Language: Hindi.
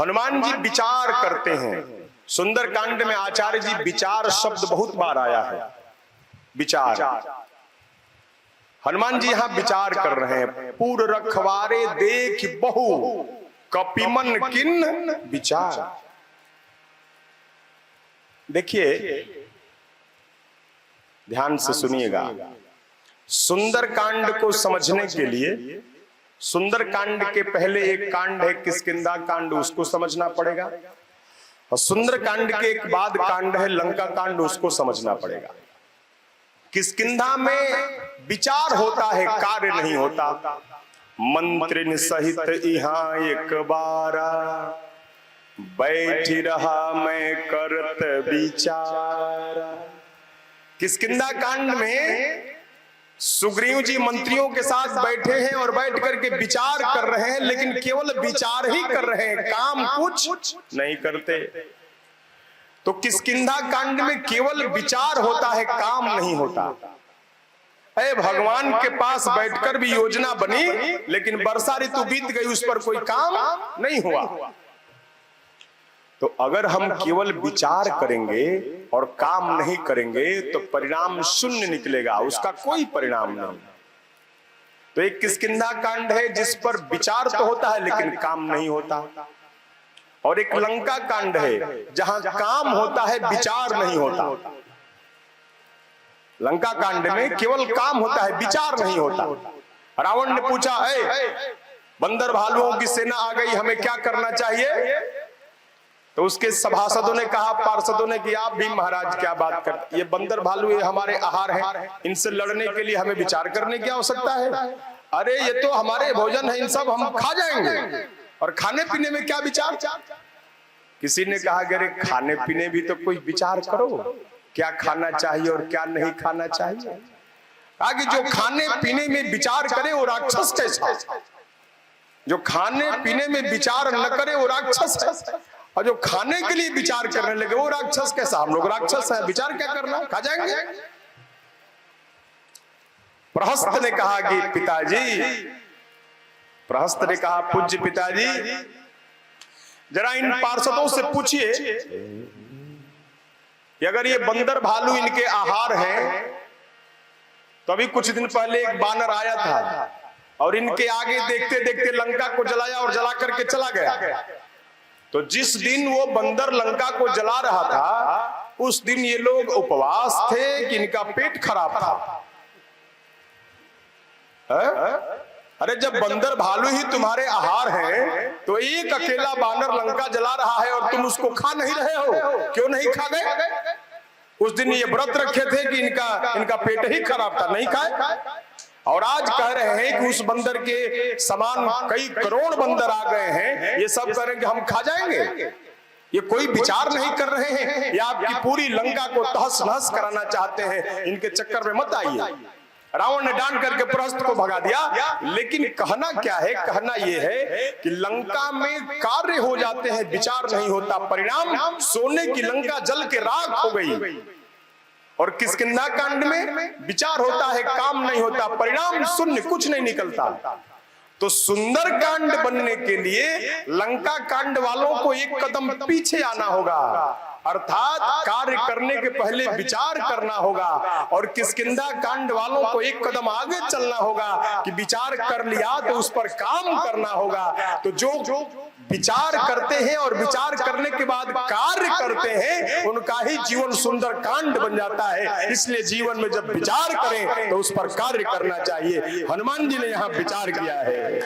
हनुमान जी विचार करते हैं। सुंदरकांड में आचार्य जी विचार शब्द बहुत बार आया है। विचार, हनुमान जी यहां विचार कर रहे हैं। पूर रखवारे देख बहु कपिमन किन विचार। देखिए, ध्यान से सुनिएगा। सुंदरकांड को समझने के लिए सुंदरकांड के पहले एक कांड है किष्किंधा कांड, उसको समझना पड़ेगा। और सुंदरकांड के एक बाद कांड है लंका कांड, उसको समझना पड़ेगा। किष्किंधा में विचार होता है, कार्य नहीं होता। मंत्रिन सहित यहाँ एक बारा बैठी रहा मैं करत विचार। किष्किंधा कांड में सुग्रीव जी मंत्रियों के साथ बैठे हैं और बैठ करके विचार कर रहे हैं, लेकिन केवल विचार ही कर रहे हैं, काम कुछ नहीं करते। तो किष्किंधा कांड में केवल विचार होता है, काम नहीं होता। अरे भगवान के पास बैठकर भी योजना बनी, लेकिन वर्षा ऋतु बीत गई, उस पर कोई काम नहीं हुआ। तो अगर हम केवल विचार करेंगे और काम नहीं करेंगे तो परिणाम शून्य निकलेगा, उसका कोई परिणाम नहीं। तो एक किष्किंधा कांड है जिस पर विचार तो होता है लेकिन काम नहीं होता, और एक लंका कांड है जहां काम होता है, विचार नहीं होता। लंका कांड में केवल काम होता है, विचार नहीं होता। रावण ने पूछा, बंदर भालुओं की सेना आ गई, हमें क्या करना चाहिए? तो उसके सभासदों ने कहा, पार्षदों ने कि आप भी महाराज क्या बात करते, ये बंदर भालू ये हमारे आहार हैं, इनसे लड़ने के लिए हमें विचार करने की आवश्यकता है। अरे ये तो हमारे भोजन है, इन सब हम खा जाएंगे, और खाने पीने में क्या विचार? किसी ने कहा कि अरे खाने पीने भी तो कोई विचार करो, क्या खाना चाहिए और क्या नहीं खाना चाहिए। आगे जो खाने पीने में विचार करे वो राक्षस कैसा, जो खाने पीने में विचार न करे वो राक्षस है, और जो खाने के लिए विचार करने लगे वो राक्षस कैसा। हम लोग राक्षस हैं, विचार क्या करना, खा जाएंगे। प्रहस्त ने कहा कि पिताजी, प्रहस्त ने कहा पूज्य पिताजी, जरा इन पार्षदों से पूछिए कि अगर ये बंदर भालू इनके आहार हैं, तो अभी कुछ दिन पहले एक बानर आया था और इनके आगे देखते देखते लंका को जलाया और जला करके चला गया। तो जिस दिन वो बंदर लंका को जला रहा था, उस दिन ये लोग उपवास थे कि इनका पेट खराब था। अरे जब बंदर भालू ही तुम्हारे आहार हैं, तो एक अकेला बानर लंका जला रहा है और तुम उसको खा नहीं रहे हो, क्यों नहीं खा गए? उस दिन ये व्रत रखे थे कि इनका पेट ही खराब था, नहीं खाए। और आज कह रहे हैं कि उस बंदर के समान कई करोड़ बंदर आ गए हैं, ये सब कह रहे हैं कि हम खा जाएंगे। ये कोई विचार नहीं कर रहे हैं, ये आपकी पूरी लंका को तहस नहस कराना चाहते हैं, इनके चक्कर में मत आइए। रावण ने डांट करके प्रहस्त को भगा दिया। लेकिन कहना क्या है? कहना यह है कि लंका में कार्य हो जाते हैं, विचार नहीं होता। परिणाम सोने की लंका जल के राख हो गई। और किष्किंधा कांड में विचार होता है, काम नहीं होता, परिणाम शून्य, कुछ नहीं निकलता। तो सुंदर कांड बनने के लिए लंका कांड वालों को एक कदम पीछे आना होगा, अर्थात कार्य करने के पहले विचार करना होगा। और किष्किंधा कांड वालों को एक कदम आगे चलना होगा कि विचार कर लिया तो उस पर काम करना होगा। तो जो विचार करते हैं और विचार करने के बाद कार्य करते हैं, उनका ही जीवन सुंदर कांड बन जाता है। इसलिए जीवन में जब विचार करें तो उस पर कार्य करना चाहिए। हनुमान जी ने यहाँ विचार किया है।